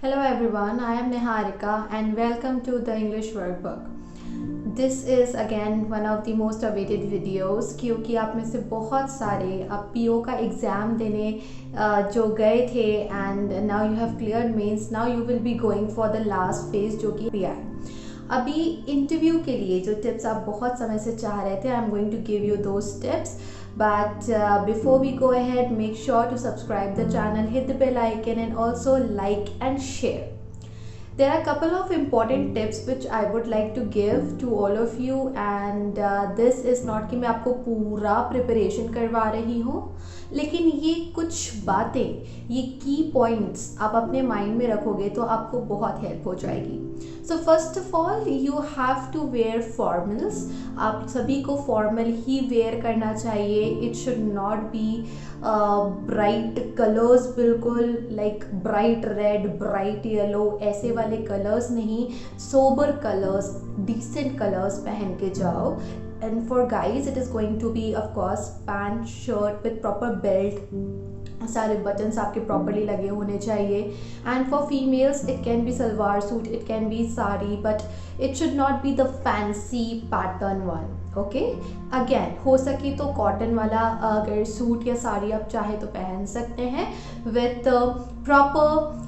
Hello everyone, I am Niharika and welcome to the English Workbook. This is again one of the most awaited videos क्योंकि आप में से बहुत सारे अब पीओ का एग्ज़ाम देने जो गए थे and now you have cleared means now you will be going for the last phase जो कि पीआर। अभी इंटरव्यू के लिए जो टिप्स आप बहुत समय से चाह रहे थे, I am going to give you those tips. But before we go ahead, make sure to subscribe the channel, hit the bell icon and also like and share. There are a couple of important tips which I would like to give to all of you and this is not कि मैं आपको पूरा preparation करवा रही हूँ, लेकिन ये कुछ बातें, ये की पॉइंट्स आप अपने माइंड में रखोगे तो आपको बहुत हेल्प हो जाएगी. So first of all you have to wear formals. आप सभी को फॉर्मल ही वेयर करना चाहिए. It should not be bright colours, बिल्कुल like bright red, bright yellow, ऐसे वाले कलर्स नहीं. सोबर कलर्स, डिसेंट कलर्स पहन के जाओ. And for guys it is going to be of course pant, shirt with proper belt, सारे buttons आपके properly लगे होने चाहिए. And for females it can be salwar suit, it can be sari, but it should not be the fancy pattern one. Okay, again हो सके तो cotton वाला अगर सूट या साड़ी आप चाहे तो पहन सकते हैं विथ प्रॉपर.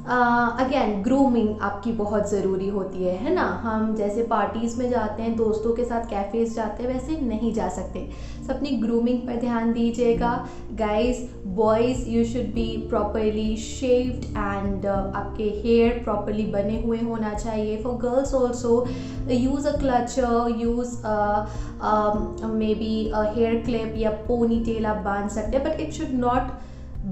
अगेन ग्रूमिंग आपकी बहुत ज़रूरी होती है ना. हम जैसे पार्टीज़ में जाते हैं, दोस्तों के साथ कैफ़ेज़ जाते हैं, वैसे नहीं जा सकते. तो अपनी ग्रूमिंग पर ध्यान दीजिएगा. Guys, boys you should be properly shaved and आपके हेयर प्रॉपरली बने हुए होना चाहिए. For girls also use a clutcher, use maybe hair clip या पोनी टेल आप बांध सकते हैं, but it should not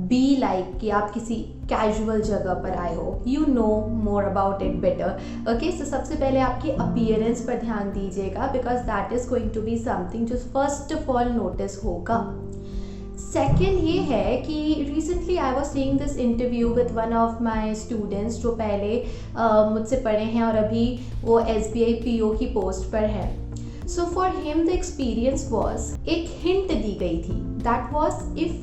be like कि आप किसी कैजुअल जगह पर आए हो. You know more about it better. Okay, so सबसे पहले आपके अपीयरेंस पर ध्यान दीजिएगा because that is going to be something जो फर्स्ट ऑफ ऑल नोटिस होगा. सेकेंड ये है कि recently I was seeing this interview with one of my students जो पहले मुझसे पढ़े हैं और अभी वो SBI PO की पोस्ट पर है. So for him the experience was, एक हिंट दी गई थी, that was if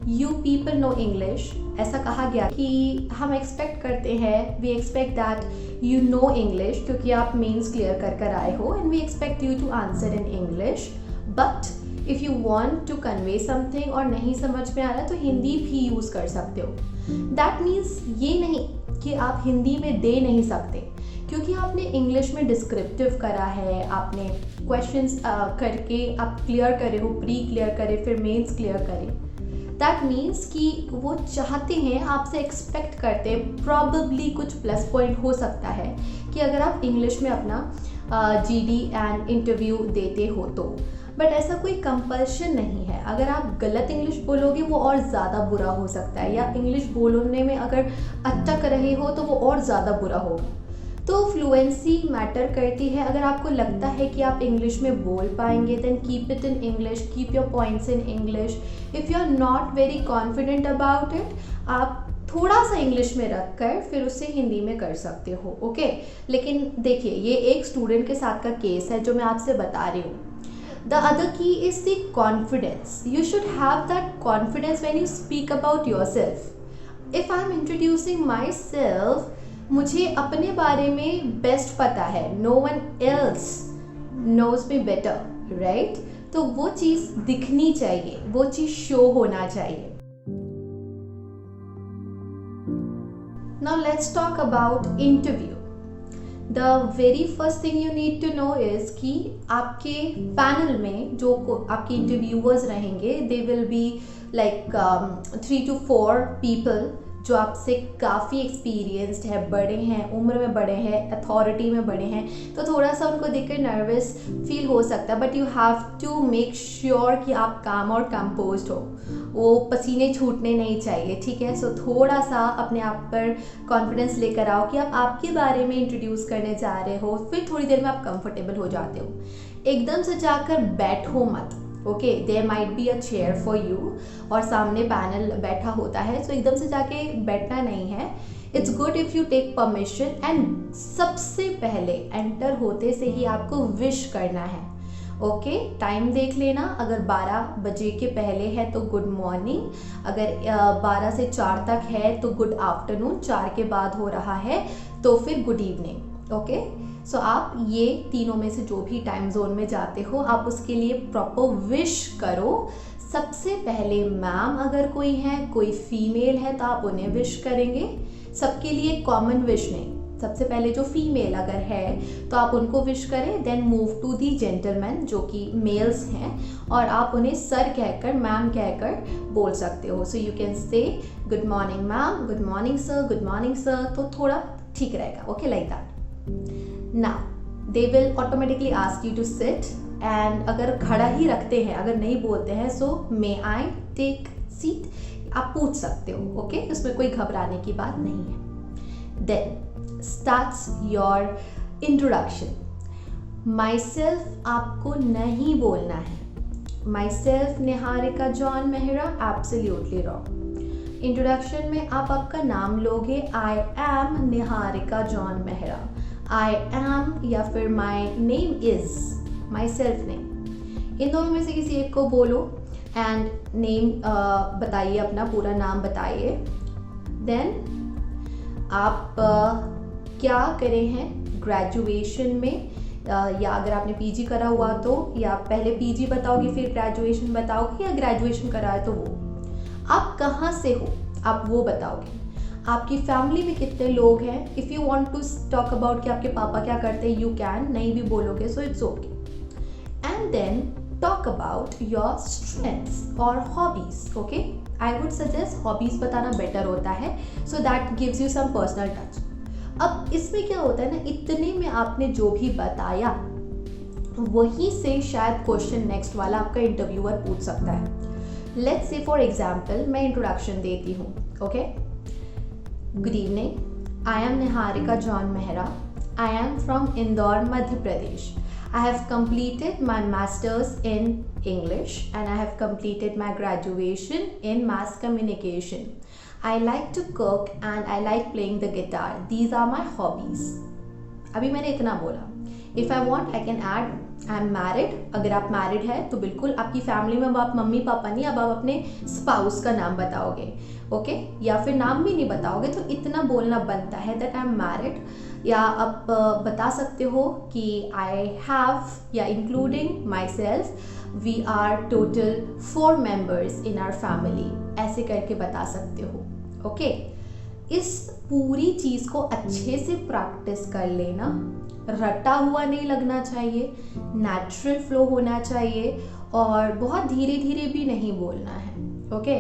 you people know English. ऐसा कहा गया कि हम एक्सपेक्ट करते हैं, we expect that you know English क्योंकि आप मेंस क्लियर कर कर आए हो and we expect you to answer in English. But if you want to convey something और नहीं समझ में आ रहा तो हिंदी भी यूज़ कर सकते हो. दैट मीन्स ये नहीं कि आप हिंदी में दे नहीं सकते क्योंकि आपने इंग्लिश में डिस्क्रिप्टिव करा है, आपने क्वेश्चंस करके आप क्लियर करे हो, प्री क्लियर करे, फिर मेंस क्लियर करे. दैट मीन्स कि वो चाहते हैं, आपसे एक्सपेक्ट करते हैं, प्रॉबली कुछ प्लस पॉइंट हो सकता है कि अगर आप इंग्लिश में अपना GD एंड इंटरव्यू देते हो तो. बट ऐसा कोई कंपल्शन नहीं है. अगर आप गलत इंग्लिश बोलोगे वो और ज़्यादा बुरा हो सकता है, या इंग्लिश बोलने में अगर अटक रहे हो तो वो और ज़्यादा बुरा होगा. तो फ्लुएंसी मैटर करती है. अगर आपको लगता है कि आप इंग्लिश में बोल पाएंगे then keep it in English, keep your points in English. If you are not very confident about it, आप थोड़ा सा इंग्लिश में रख कर फिर उससे हिंदी में कर सकते हो. ओके, लेकिन देखिए ये एक स्टूडेंट के साथ का केस है जो मैं आपसे बता रही हूँ. The other key is the confidence. You should have that confidence when you speak about yourself. If I am introducing myself, मुझे अपने बारे में बेस्ट पता है, no one else knows me better, right? तो वो चीज़ दिखनी चाहिए, वो चीज़ शो होना चाहिए. Now let's talk about interview. The very first thing you need to know is कि आपके पैनल में जो आपके इंटरव्यूअर्स रहेंगे, they will be like 3 to 4 people जो आपसे काफ़ी एक्सपीरियंस्ड है, बड़े हैं, उम्र में बड़े हैं, अथॉरिटी में बड़े हैं. तो थोड़ा सा उनको देखकर नर्वस फील हो सकता है, but you have to make sure कि आप काम और कंपोज्ड हो. वो पसीने छूटने नहीं चाहिए, ठीक है. सो थोड़ा सा अपने आप पर कॉन्फिडेंस लेकर आओ कि आप आपके बारे में इंट्रोड्यूस करने जा रहे हो. फिर थोड़ी देर में आप कंफर्टेबल हो जाते हो. एकदम से जाकर बैठो मत. Okay, there might be a chair for you और सामने पैनल बैठा होता है, सो एकदम से जाके बैठना नहीं है. It's good if you take permission and सबसे पहले एंटर होते से ही आपको विश करना है. ओके, टाइम देख लेना, अगर 12 बजे के पहले है तो गुड मॉर्निंग, अगर 12 से 4 तक है तो गुड आफ्टरनून, 4 के बाद हो रहा है तो फिर गुड इवनिंग। ओके, सो आप ये तीनों में से जो भी टाइम जोन में जाते हो आप उसके लिए प्रॉपर विश करो। सबसे पहले मैम अगर कोई है, कोई फीमेल है तो आप उन्हें विश करेंगे, सबके लिए कॉमन विश नहीं, सबसे पहले जो फीमेल अगर है तो आप उनको विश करें, then move to the gentleman जो कि मेल्स हैं और आप उन्हें सर कहकर, मैम कहकर बोल सकते हो। So you can say good morning ma'am, good morning sir, good morning sir, तो थोड़ा ठीक रहेगा। Okay, like that. Now they will automatically ask you to sit, and अगर खड़ा ही रखते हैं, अगर नहीं बोलते हैं, सो मे आई टेक सीट, आप पूछ सकते हो। ओके, इसमें कोई घबराने की बात नहीं है। Then starts your introduction. Myself आपको नहीं बोलना है। Myself Niharika John Mehra, absolutely wrong. Introduction में आप आपका नाम लोगे, I am Niharika John Mehra, I am या फिर my name is, myself नहीं। इन दोनों में से किसी एक को बोलो एंड नेम बताइए, अपना पूरा नाम बताइए। देन आप क्या करे हैं ग्रेजुएशन में, या अगर आपने पीजी करा हुआ तो, या पहले पीजी बताओगे फिर ग्रेजुएशन बताओगे, या ग्रेजुएशन करा है तो वो। आप कहाँ से हो आप वो बताओगे। आपकी फैमिली में कितने लोग हैं, if you want to talk about कि आपके पापा क्या करते हैं, यू कैन, नहीं भी बोलोगे so it's okay. And then talk about your strengths और hobbies. Okay, I would suggest hobbies बताना बेटर होता है, so that gives you some personal touch. अब इसमें क्या होता है ना, इतने में आपने जो भी बताया वहीं से शायद क्वेश्चन नेक्स्ट वाला आपका इंटरव्यूअर पूछ सकता है। लेट्स से फॉर एग्जांपल मैं इंट्रोडक्शन देती हूँ। Okay, good evening, I am Niharika John Mehra, I am from Indore, Madhya Pradesh. I have completed my master's in English and I have completed my graduation in mass communication. I like to cook and I like playing the guitar. These are my hobbies. अभी मैंने इतना बोला। If I want, I can add I am married. अगर आप married है तो बिल्कुल आपकी फैमिली में आप मम्मी पापा नहीं, अब आप अपने स्पाउस का नाम बताओगे। ओके, या फिर नाम भी नहीं बताओगे तो इतना बोलना बनता है that I am married, या आप बता सकते हो कि I have, या including myself, we are total 4 members in our family, ऐसे करके बता सकते हो। ओके, इस पूरी चीज़ को अच्छे से प्रैक्टिस कर लेना, रटा हुआ नहीं लगना चाहिए, नेचुरल फ्लो होना चाहिए और बहुत धीरे धीरे भी नहीं बोलना है। Okay,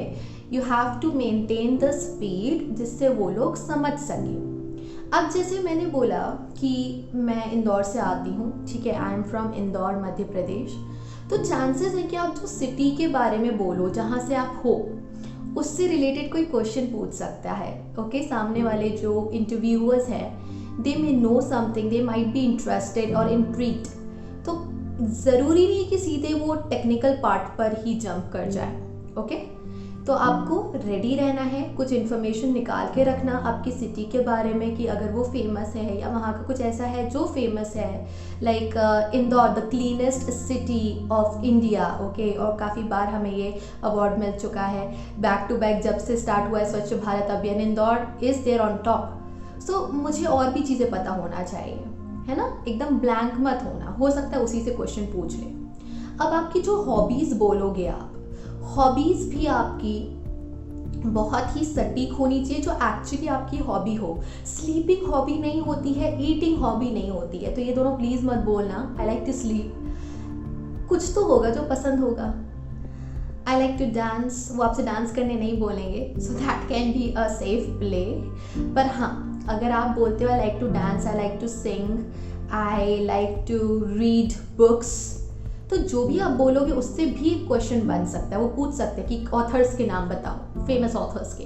you have to maintain the speed जिससे वो लोग समझ सकें। अब जैसे मैंने बोला कि मैं इंदौर से आती हूँ, ठीक है, I am from Indore, Madhya Pradesh, तो चांसेस है कि आप जो सिटी के बारे में बोलो जहाँ से आप हो उससे रिलेटेड कोई क्वेश्चन पूछ सकता है। ओके, सामने वाले जो इंटरव्यूअर्स हैं they may know something, they might be interested और इंट्रीग्ड, तो ज़रूरी नहीं कि सीधे वो टेक्निकल पार्ट पर ही जंप कर जाए। ओके, तो आपको रेडी रहना है, कुछ इन्फॉर्मेशन निकाल के रखना आपकी सिटी के बारे में कि अगर वो फेमस है या वहाँ का कुछ ऐसा है जो फेमस है, like Indore the cleanest city of India. Okay, और काफ़ी बार हमें ये अवार्ड मिल चुका है, बैक टू बैक जब से स्टार्ट हुआ है Swachh Bharat Abhiyan, Indore is there on top. So मुझे और भी चीज़ें पता होना चाहिए, है ना, एकदम ब्लैंक मत होना, हो सकता है उसी से क्वेश्चन पूछ ले। अब आपकी जो हॉबीज़ बोलोगे आप, हॉबीज़ भी आपकी बहुत ही सटीक होनी चाहिए, जो एक्चुअली आपकी हॉबी हो। स्लीपिंग हॉबी नहीं होती है, ईटिंग हॉबी नहीं होती है, तो ये दोनों प्लीज़ मत बोलना। आई लाइक टू स्लीप, कुछ तो होगा जो पसंद होगा। आई लाइक टू डांस, वो आपसे डांस करने नहीं बोलेंगे, so that can be a safe play. पर हाँ, अगर आप बोलते हो I like to dance, I like to sing, I like to read books, तो जो भी आप बोलोगे उससे भी क्वेश्चन बन सकता है। वो पूछ सकते हैं कि ऑथर्स के नाम बताओ, फेमस ऑथर्स के।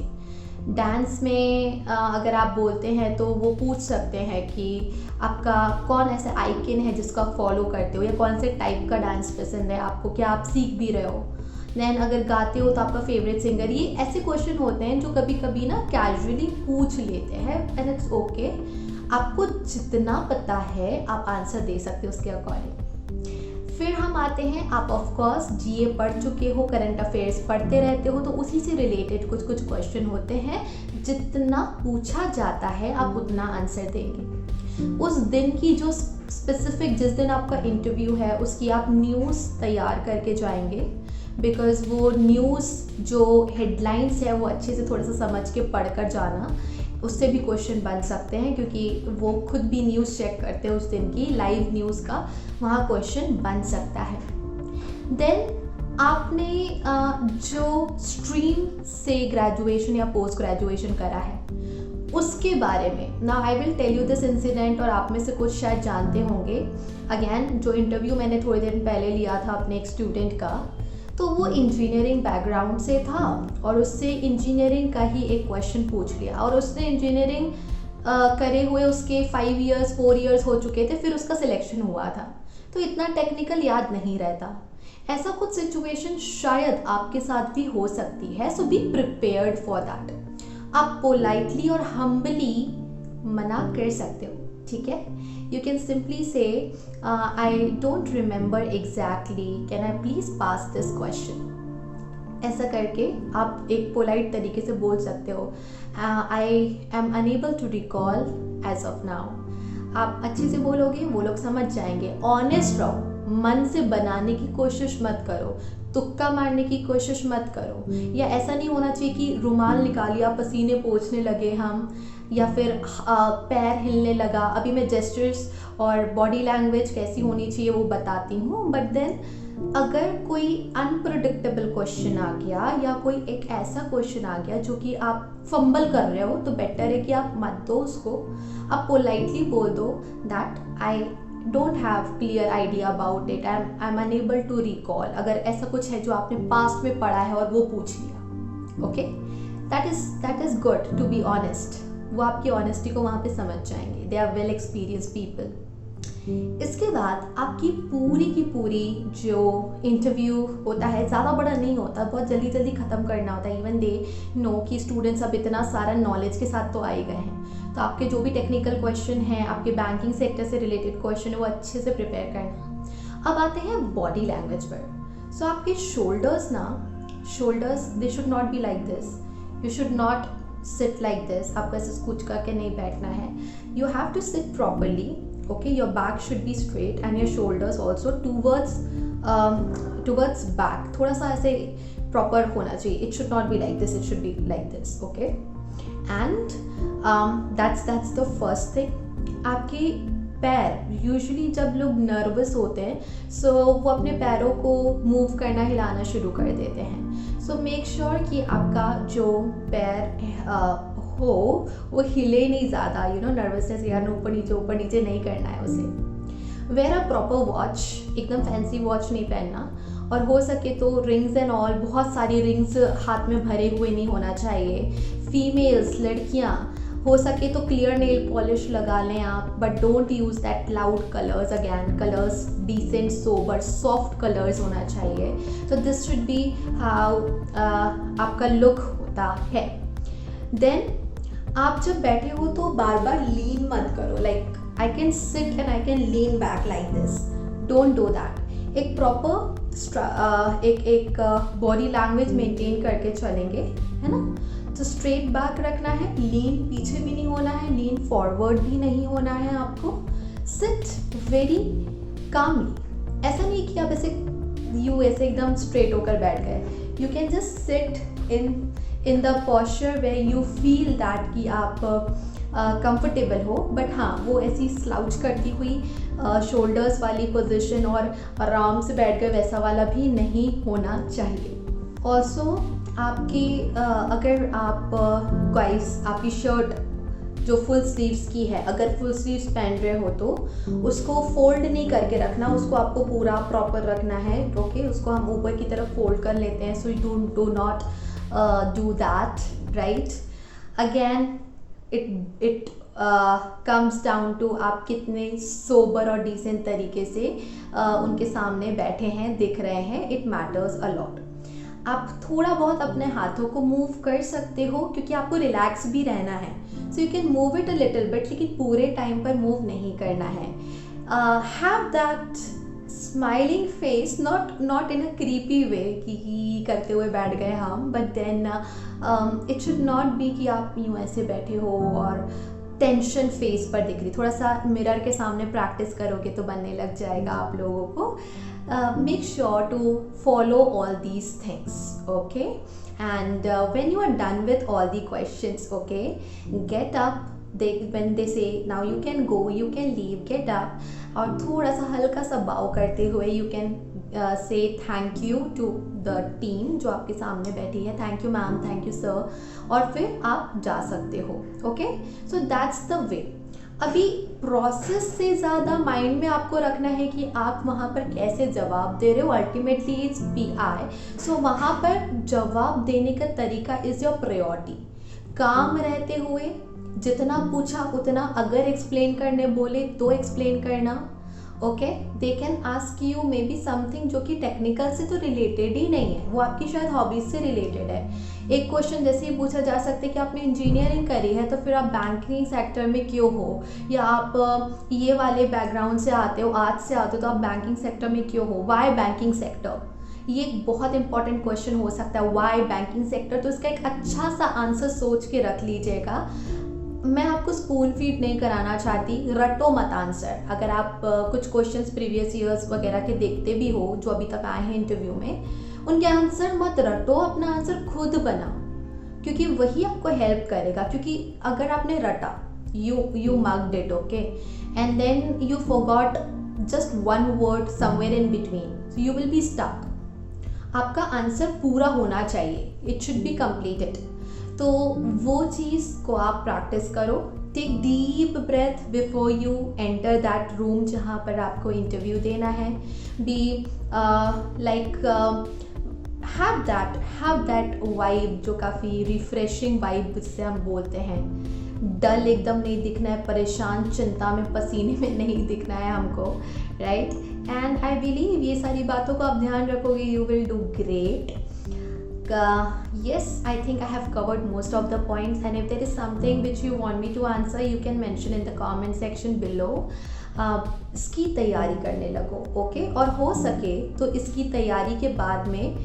डांस में अगर आप बोलते हैं तो वो पूछ सकते हैं कि आपका कौन ऐसा आइकन है जिसको आप फॉलो करते हो, या कौन से टाइप का डांस पसंद है आपको, क्या आप सीख भी रहे हो। देन अगर गाते हो तो आपका फेवरेट सिंगर। ये ऐसे क्वेश्चन होते हैं जो कभी कभी ना कैजुअली पूछ लेते हैं, एंड इट्स ओके। आपको जितना पता है आप आंसर दे सकते हो उसके अकॉर्डिंग। फिर हम आते हैं, आप ऑफ कोर्स जीए पढ़ चुके हो, करंट अफेयर्स पढ़ते रहते हो, तो उसी से रिलेटेड कुछ कुछ क्वेश्चन होते हैं। जितना पूछा जाता है आप उतना आंसर देंगे। उस दिन की जो स्पेसिफिक, जिस दिन आपका इंटरव्यू है, उसकी आप न्यूज़ तैयार करके जाएंगे, बिकॉज़ वो न्यूज़ जो हेडलाइंस है वो अच्छे से थोड़ा सा समझ के पढ़ कर जाना, उससे भी क्वेश्चन बन सकते हैं, क्योंकि वो खुद भी न्यूज़ चेक करते हैं उस दिन की लाइव न्यूज़ का, वहाँ क्वेश्चन बन सकता है। देन आपने जो स्ट्रीम से ग्रेजुएशन या पोस्ट ग्रेजुएशन करा है उसके बारे में, ना I will tell you this incident, और आप में से कुछ शायद जानते होंगे। अगेन, जो इंटरव्यू मैंने थोड़े दिन पहले लिया था अपने एक स्टूडेंट का, तो वो इंजीनियरिंग बैकग्राउंड से था और उससे इंजीनियरिंग का ही एक क्वेश्चन पूछ लिया, और उसने इंजीनियरिंग करे हुए उसके 5 इयर्स 4 इयर्स हो चुके थे, फिर उसका सिलेक्शन हुआ था, तो इतना टेक्निकल याद नहीं रहता। ऐसा कुछ सिचुएशन शायद आपके साथ भी हो सकती है, सो बी प्रिपेयर्ड फॉर दैट। आप पोलाइटली और हम्बली मना कर सकते हो, ठीक है। यू कैन सिंपली से I don't remember exactly, can I please pass this question. ऐसा करके आप एक पोलाइट तरीके से बोल सकते हो, I am unable to recall as of now. आप अच्छे से बोलोगे, वो लोग समझ जाएंगे। ऑनेस्ट रहो, मन से बनाने की कोशिश मत करो, तुक्का मारने की कोशिश मत करो, या ऐसा नहीं होना चाहिए कि रुमाल निकालिया, पसीने पोंछने लगे हम, या फिर पैर हिलने लगा। अभी मैं जेस्चर्स और बॉडी लैंग्वेज कैसी होनी चाहिए वो बताती हूँ, बट देन अगर कोई अनप्रेडिक्टेबल क्वेश्चन आ गया या कोई एक ऐसा क्वेश्चन आ गया जो कि आप फंबल कर रहे हो, तो बेटर है कि आप मत दो उसको। आप पोलाइटली बोल दो that I don't have clear idea about it, I am unable to recall, अगर ऐसा कुछ है जो आपने पास्ट में पढ़ा है और वो पूछ लिया। Okay, that is good to be honest. वो आपकी ऑनेस्टी को वहाँ पे समझ जाएंगे, they are well experience people. इसके बाद आपकी पूरी की पूरी जो इंटरव्यू होता है, ज़्यादा बड़ा नहीं होता, बहुत जल्दी जल्दी ख़त्म करना होता है। इवन दे नो कि स्टूडेंट्स अब इतना सारा नॉलेज के साथ तो आए गए हैं, तो आपके जो भी टेक्निकल क्वेश्चन हैं, आपके बैंकिंग सेक्टर से रिलेटेड क्वेश्चन है, वो अच्छे से प्रिपेयर करना। अब आते हैं बॉडी लैंग्वेज पर। सो आपके shoulders they should not be like this, you should not sit like this, आपको ऐसे कूच करके नहीं बैठना है। You have to sit properly, okay, your back should be straight and your shoulders also towards back, थोड़ा सा ऐसे proper होना चाहिए। it should not be like this, it should be like this, okay, and that's the first thing। आपके पैर, usually जब लोग nervous होते हैं सो वो अपने पैरों को मूव करना, हिलाना शुरू कर देते हैं। सो मेक श्योर कि आपका जो पैर हो वो हिले नहीं ज़्यादा, यू नो, नर्वसनेस या ऊपर नीचे नहीं करना है उसे। वेयर अ प्रॉपर वॉच, एकदम फैंसी वॉच नहीं पहनना, और हो सके तो रिंग्स एंड ऑल, बहुत सारी रिंग्स हाथ में भरे हुए नहीं होना चाहिए। फीमेल्स, लड़कियाँ, हो सके तो क्लियर नेल पॉलिश लगा लें आप, but don't use that loud colours. Again, colours decent, sober, soft colours होना चाहिए। तो दिस शुड बी हाउ आपका लुक होता है। देन आप जब बैठे हो तो बार बार लीन मत करो, like I can sit and I can lean back like this, don't do that. एक प्रॉपर एक बॉडी लैंग्वेज मेंटेन करके चलेंगे, है ना। तो स्ट्रेट बैक रखना है, लीन पीछे भी नहीं होना है, लीन फॉरवर्ड भी नहीं होना है आपको। सिट वेरी कामली, ऐसा नहीं कि आप ऐसे एकदम स्ट्रेट होकर बैठ गए। You can just sit in the posture way you feel that कि आप कंफर्टेबल हो, बट हाँ, वो ऐसी स्लाउच करती हुई शोल्डर्स वाली पोजीशन और आराम से बैठ गए वैसा वाला भी नहीं होना चाहिए। ऑल्सो आपकी अगर आप गाइस आपकी शर्ट जो फुल स्लीव्स की है, अगर फुल स्लीव्स पहन रहे हो तो उसको फोल्ड नहीं करके रखना, उसको आपको पूरा प्रॉपर रखना है। ओके, उसको हम ऊपर की तरफ फोल्ड कर लेते हैं, so you do not do that, right. Again it comes down to आप कितने सोबर और डिसेंट तरीके से उनके सामने बैठे हैं, दिख रहे हैं, इट मैटर्स अ लॉट। आप थोड़ा बहुत अपने हाथों को मूव कर सकते हो क्योंकि आपको रिलैक्स भी रहना है, so you can move it a little bit, लेकिन पूरे टाइम पर मूव नहीं करना है। Have that smiling face, not in a creepy way कि करते हुए बैठ गए हम, but then it should not be कि आप यूँ ऐसे बैठे हो और टेंशन फेस पर दिख रही। थोड़ा सा मिरर के सामने प्रैक्टिस करोगे तो बनने लग जाएगा आप लोगों को। Make sure to follow all these things, okay. And when you are done with all the questions, okay, get up. When they say now you can go, you can leave, get up, और थोड़ा सा हल्का सा बाव करते हुए you can say thank you to the team जो आपके सामने बैठी है, thank you ma'am, thank you sir, और फिर आप जा सकते हो, okay। So that's the way। अभी प्रोसेस से ज़्यादा माइंड में आपको रखना है कि आप वहाँ पर कैसे जवाब दे रहे हो। अल्टीमेटली इट्स PI, सो वहाँ पर जवाब देने का तरीका इज़ योर प्रायोरिटी। काम रहते हुए जितना पूछा उतना, अगर एक्सप्लेन करने बोले तो एक्सप्लेन करना, okay. They can ask you may be something जो कि टेक्निकल से तो रिलेटेड ही नहीं है, वो आपकी शायद हॉबीज से रिलेटेड है। एक क्वेश्चन जैसे ही पूछा जा सकता है कि आपने इंजीनियरिंग करी है तो फिर आप बैंकिंग सेक्टर में क्यों हो, या आप ये वाले बैकग्राउंड से आते हो, आर्ट्स से आते हो तो आप बैंकिंग सेक्टर में क्यों हो, वाई बैंकिंग सेक्टर। ये एक बहुत इंपॉर्टेंट क्वेश्चन हो सकता है, वाई बैंकिंग सेक्टर। तो इसका एक अच्छा सा आंसर सोच के रख लीजिएगा। मैं आपको स्पून फीड नहीं कराना चाहती, रटो मत आंसर। अगर आप कुछ क्वेश्चंस प्रीवियस ईयर्स वगैरह के देखते भी हो जो अभी तक आए हैं इंटरव्यू में, उनके आंसर मत रटो, अपना आंसर खुद बनाओ, क्योंकि वही आपको हेल्प करेगा। क्योंकि अगर आपने रटा, you mugged it, okay, and then you forgot just one word somewhere in between, so you will be stuck. आपका आंसर पूरा होना चाहिए, इट शुड बी कंप्लीटेड। तो वो चीज़ को आप प्रैक्टिस करो। Take deep breath before you enter that room जहाँ पर आपको इंटरव्यू देना है। Be like have that vibe जो काफ़ी रिफ्रेशिंग वाइब जिससे हम बोलते हैं। डल एकदम नहीं दिखना है, परेशान चिंता में पसीने में नहीं दिखना है हमको, राइट। एंड आई बिलीव ये सारी बातों को आप ध्यान रखोगे, you will do great. Yes, I think I have covered most of the points, and if there is something which you want me to answer, you can mention in the comment section below. इसकी तैयारी करने लगो, okay. और हो सके तो इसकी तैयारी के बाद में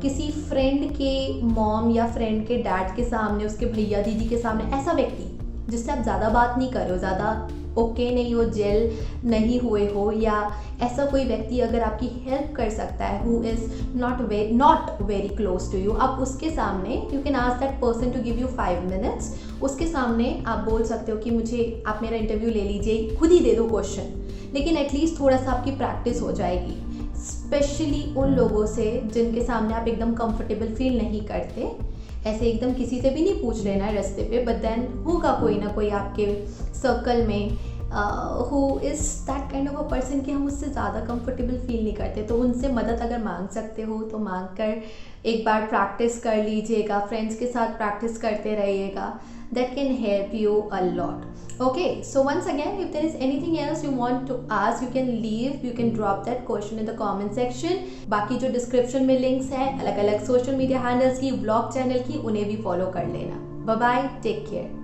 किसी फ्रेंड के मॉम या फ्रेंड के डैड के सामने, उसके भैया दीदी के सामने, ऐसा व्यक्ति जिससे आप ज़्यादा बात नहीं कर रहे हो, ज़्यादा ओके नहीं हो, जेल नहीं हुए हो, या ऐसा कोई व्यक्ति अगर आपकी हेल्प कर सकता है who is not very close to you, आप उसके सामने you can ask that person to give you 5 minutes. उसके सामने आप बोल सकते हो कि मुझे आप मेरा इंटरव्यू ले लीजिए, खुद ही दे दो क्वेश्चन, लेकिन एटलीस्ट थोड़ा सा आपकी प्रैक्टिस हो जाएगी। स्पेशली उन लोगों से जिनके सामने आप एकदम कंफर्टेबल फील नहीं करते। ऐसे एकदम किसी से भी नहीं पूछ लेना है रास्ते पे, बट देन होगा कोई ना कोई आपके सर्कल में who is that kind of a person कि हम उससे ज़्यादा कंफर्टेबल फील नहीं करते। तो उनसे मदद अगर मांग सकते हो तो मांग कर एक बार प्रैक्टिस कर लीजिएगा, फ्रेंड्स के साथ प्रैक्टिस करते रहिएगा। That can help you a lot, okay। So once again, if there is anything else you want to ask, you can leave, you can drop that question in the comment section। बाकी जो description में links हैं अलग अलग social media handles की, blog channel की, उन्हें भी फॉलो कर लेना। Bye bye, take care.